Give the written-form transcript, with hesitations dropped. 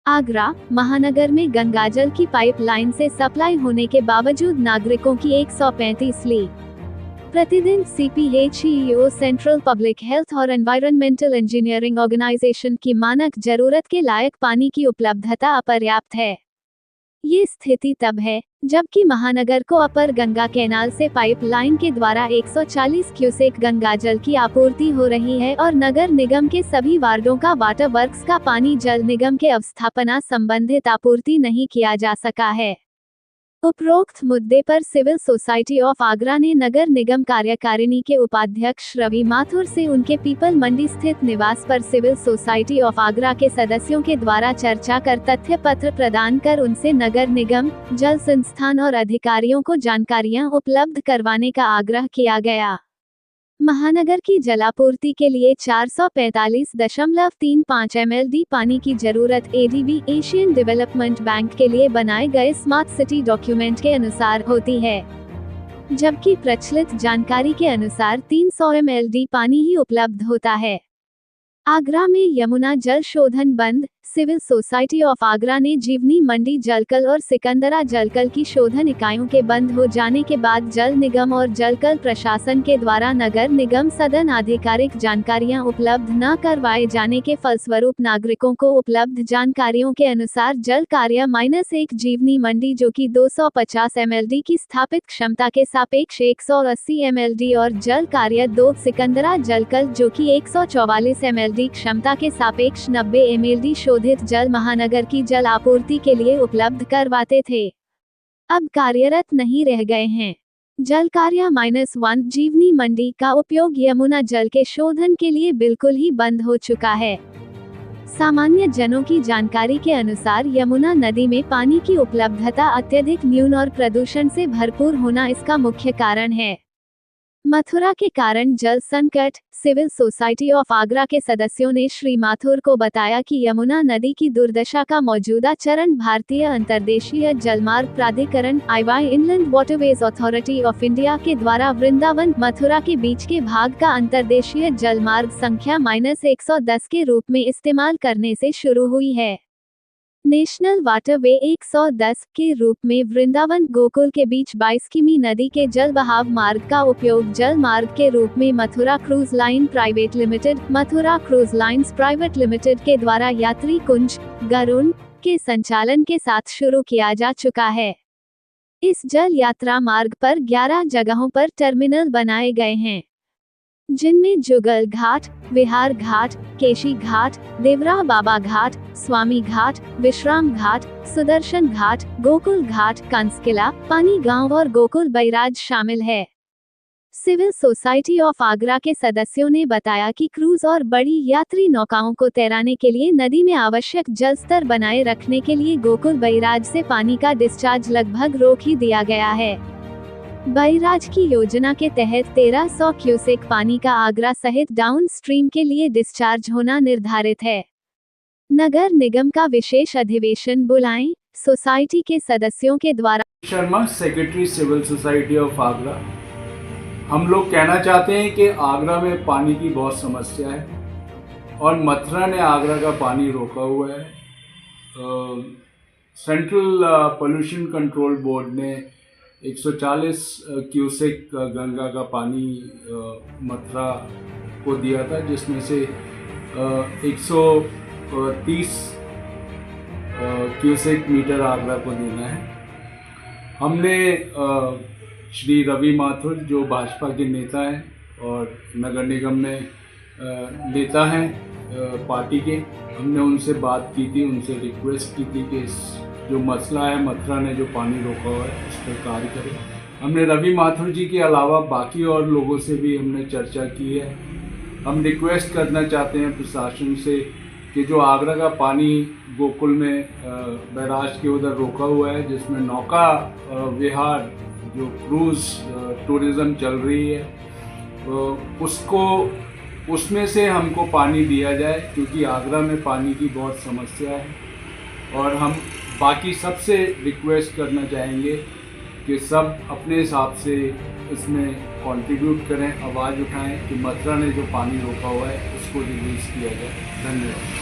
आगरा महानगर में गंगाजल की पाइपलाइन से सप्लाई होने के बावजूद नागरिकों की 135 ली प्रतिदिन CPHEO सेंट्रल पब्लिक हेल्थ और एनवायरमेंटल इंजीनियरिंग ऑर्गेनाइजेशन की मानक जरूरत के लायक पानी की उपलब्धता अपर्याप्त है। ये स्थिति तब है जबकि महानगर को अपर गंगा कैनाल से पाइपलाइन के द्वारा 140 क्यूसेक गंगाजल की आपूर्ति हो रही है और नगर निगम के सभी वार्डों का वाटर वर्क्स का पानी जल निगम के अवस्थापना संबंधित आपूर्ति नहीं किया जा सका है। उपरोक्त मुद्दे पर सिविल सोसाइटी ऑफ आगरा ने नगर निगम कार्यकारिणी के उपाध्यक्ष रवि माथुर से उनके पीपल मंडी स्थित निवास पर सिविल सोसाइटी ऑफ आगरा के सदस्यों के द्वारा चर्चा कर तथ्य पत्र प्रदान कर उनसे नगर निगम, जल संस्थान और अधिकारियों को जानकारियां उपलब्ध करवाने का आग्रह किया गया। महानगर की जलापूर्ति के लिए 445.35 MLD पानी की जरूरत ADB एशियन डेवलपमेंट बैंक के लिए बनाए गए स्मार्ट सिटी डॉक्यूमेंट के अनुसार होती है, जबकि प्रचलित जानकारी के अनुसार 300 MLD पानी ही उपलब्ध होता है। आगरा में यमुना जल शोधन बंद। सिविल सोसाइटी ऑफ आगरा ने जीवनी मंडी जलकल और सिकंदरा जलकल की शोधन इकाइयों के बंद हो जाने के बाद जल निगम और जलकल प्रशासन के द्वारा नगर निगम सदन आधिकारिक जानकारियां उपलब्ध न करवाए जाने के फलस्वरूप नागरिकों को उपलब्ध जानकारियों के अनुसार जल कार्य -1 जीवनी मंडी जो कि 250 MLD की स्थापित क्षमता के सापेक्ष 180 MLD और जल कार्य 2 सिकंदरा जलकल जो कि 144 MLD क्षमता के सापेक्ष 90 MLD शोधित जल महानगर की जल आपूर्ति के लिए उपलब्ध करवाते थे, अब कार्यरत नहीं रह गए हैं। जल कार्य -1 जीवनी मंडी का उपयोग यमुना जल के शोधन के लिए बिल्कुल ही बंद हो चुका है। सामान्य जनों की जानकारी के अनुसार यमुना नदी में पानी की उपलब्धता अत्यधिक न्यून और प्रदूषण से भरपूर होना इसका मुख्य कारण है। मथुरा के कारण जल संकट। सिविल सोसाइटी ऑफ आगरा के सदस्यों ने श्री माथुर को बताया कि यमुना नदी की दुर्दशा का मौजूदा चरण भारतीय अंतर्देशीय जलमार्ग प्राधिकरण IY inland waterways authority of India के द्वारा वृंदावन मथुरा के बीच के भाग का अंतर्देशीय जलमार्ग संख्या -110 के रूप में इस्तेमाल करने से शुरू हुई है। नेशनल वाटरवे 110 के रूप में वृंदावन गोकुल के बीच 22 किमी नदी के जल बहाव मार्ग का उपयोग जल मार्ग के रूप में Mathura cruise line private limited, Mathura cruise lines private limited के द्वारा यात्री कुंज गरुण के संचालन के साथ शुरू किया जा चुका है। इस जल यात्रा मार्ग पर 11 जगहों पर टर्मिनल बनाए गए हैं, जिनमें जुगल घाट, विहार घाट, केशी घाट, देवरा बाबा घाट, स्वामी घाट, विश्राम घाट, सुदर्शन घाट, गोकुल घाट, कंसकिला, पानी गांव और गोकुल बैराज शामिल है। सिविल सोसाइटी ऑफ आगरा के सदस्यों ने बताया कि क्रूज और बड़ी यात्री नौकाओं को तैराने के लिए नदी में आवश्यक जल स्तर बनाए रखने के लिए गोकुल बैराज से पानी का डिस्चार्ज लगभग रोक ही दिया गया है। बैराज की योजना के तहत 1300 क्यूसेक पानी का आगरा सहित डाउन स्ट्रीम के लिए डिस्चार्ज होना निर्धारित है। नगर निगम का विशेष अधिवेशन बुलाएं। सोसाइटी के सदस्यों के द्वारा Sharma, secretary civil society of Agra. हम लोग कहना चाहते हैं कि आगरा में पानी की बहुत समस्या है और मथुरा ने आगरा का पानी रोका हुआ है। सेंट्रल पोल्यूशन कंट्रोल बोर्ड ने 140 क्यूसेक गंगा का पानी मथुरा को दिया था, जिसमें से 130 क्यूसेक मीटर आगरा को देना है। हमने श्री रवि माथुर जो भाजपा के नेता हैं और नगर निगम में नेता हैं पार्टी के, हमने उनसे बात की थी, उनसे रिक्वेस्ट की थी कि जो मसला है मथुरा ने जो पानी रोका हुआ है उस पर कार्य करें। हमने रवि माथुर जी के अलावा बाकी और लोगों से भी हमने चर्चा की है। हम रिक्वेस्ट करना चाहते हैं प्रशासन से कि जो आगरा का पानी गोकुल में बैराज के उधर रोका हुआ है, जिसमें नौका विहार जो क्रूज़ टूरिज़्म चल रही है, उसमें से हमको पानी दिया जाए, क्योंकि आगरा में पानी की बहुत समस्या है। और हम बाकी सबसे रिक्वेस्ट करना चाहेंगे कि सब अपने हिसाब से इसमें कंट्रीब्यूट करें, आवाज़ उठाएं कि मथुरा ने जो पानी रोका हुआ है उसको रिलीज़ किया जाए। धन्यवाद।